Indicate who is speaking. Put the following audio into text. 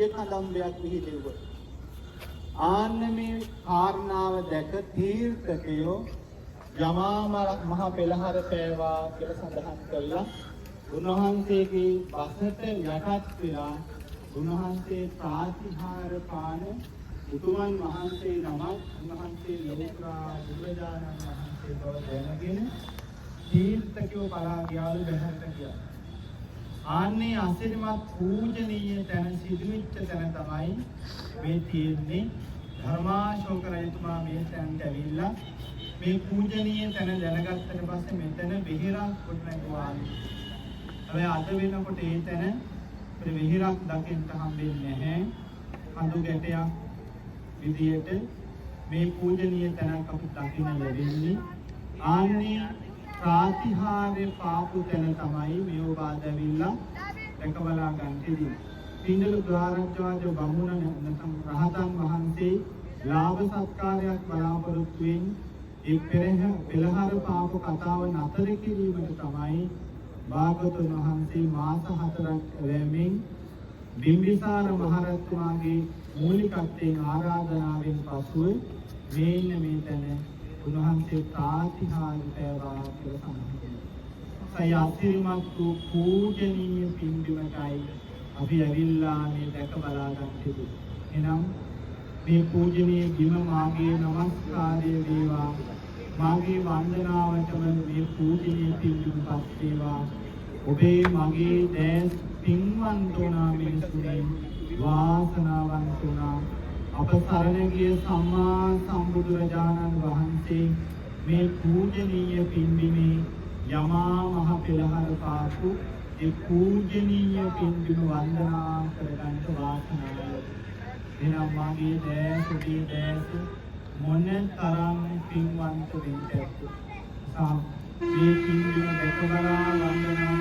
Speaker 1: දිය කදම්බයක් විහිදෙව්වා. ආන්න මේ කාරණාව දැක තීර්ථකයෝ යමා මහ පෙළහර පෑවා කියලා සඳහන් කළා. උන්වහන්සේගේ බසට යටත් වෙලා උන්වහන්සේ ප්‍රාතිහාර පාන උතුමන් වහන්සේ නමක් උන්වහන්සේ ලෝකා බුදුරජාණන් වහන්සේ බව දැනගෙන තීර්ථකයෝ පලා ගියාලු බැහැරට ගියා. ආන්නේ අසිරිමත් පූජනීය තැන සිදුවෙච්ච තැන තමයි මේ තියෙන්නේ. ධර්මාශෝක රජතුමා මේ තැනට ඇවිල්ලා මේ පූජනීය තැන දැනගත්තට පස්සේ මෙතන විහෙරක් කොට නැගුවා. හැබැයි අද වෙනකොට ඒ තැන විහෙරක් දකින්න හම්බෙන්නේ නැහැ. කඳු ගැටයක් විදියට මේ පූජනීය තැනක් අපිට දකින්න ලැබෙන්නේ. ආන්නේ ප්‍රාතිහාර්ය පාපු තැන තමයි මේ ඔබාද ඇවිල්ලා දැකබලා ගන්නදී. පින්දල ද්වාරජ්‍යවාද බමුණ නැත්නම් රහතන් වහන්සේ ලාභ සත්කාරයක් බලාපොරොත්තු වෙන්නේ පෙළහර පාප කතාව නතර කිරීමට තමයි භාගතුන් වහන්සේ මාස 4ක් ලැබෙමින් බිම්බිසාර මහරජතුමාගේ මූලිකත්වයෙන් ආරාධනාවෙන් පසුව මේ තැන උන්වහන්සේ ප්‍රාතිහාර්ය පෑවා කියලා සඳහන්. සයසිරිමත් වූ පූජනීය පින්බිමටයි අපි ඇවිල්ලා මේ දැක බලා ගන්නට. එනම් මේ පූජනීය බිම මාගේ නමස්කාරය වේවා. මාගේ වන්දනාවටම මේ පූජනීය පින්බිමපත් වේවා. ඔබේ මගේ දැස් පින්වන්ත වුණා මිනිසුනේ වාසනාවන්ත වුණා. අප සරණ ගිය සම්මා සම්බුදුරජාණන් වහන්සේ මේ පූජනීය පින්බිමේ යමා මහ පෙළහර පාපු ඒ පූජනීය පින්බිම වන්දනා කරගන්න වාසනාව. එනම් මාගේ දැස ඔබේ දැස මොන තරම් පින්වන්ත වෙන්නද. මේ පින්බිම දැකබලා වන්දනා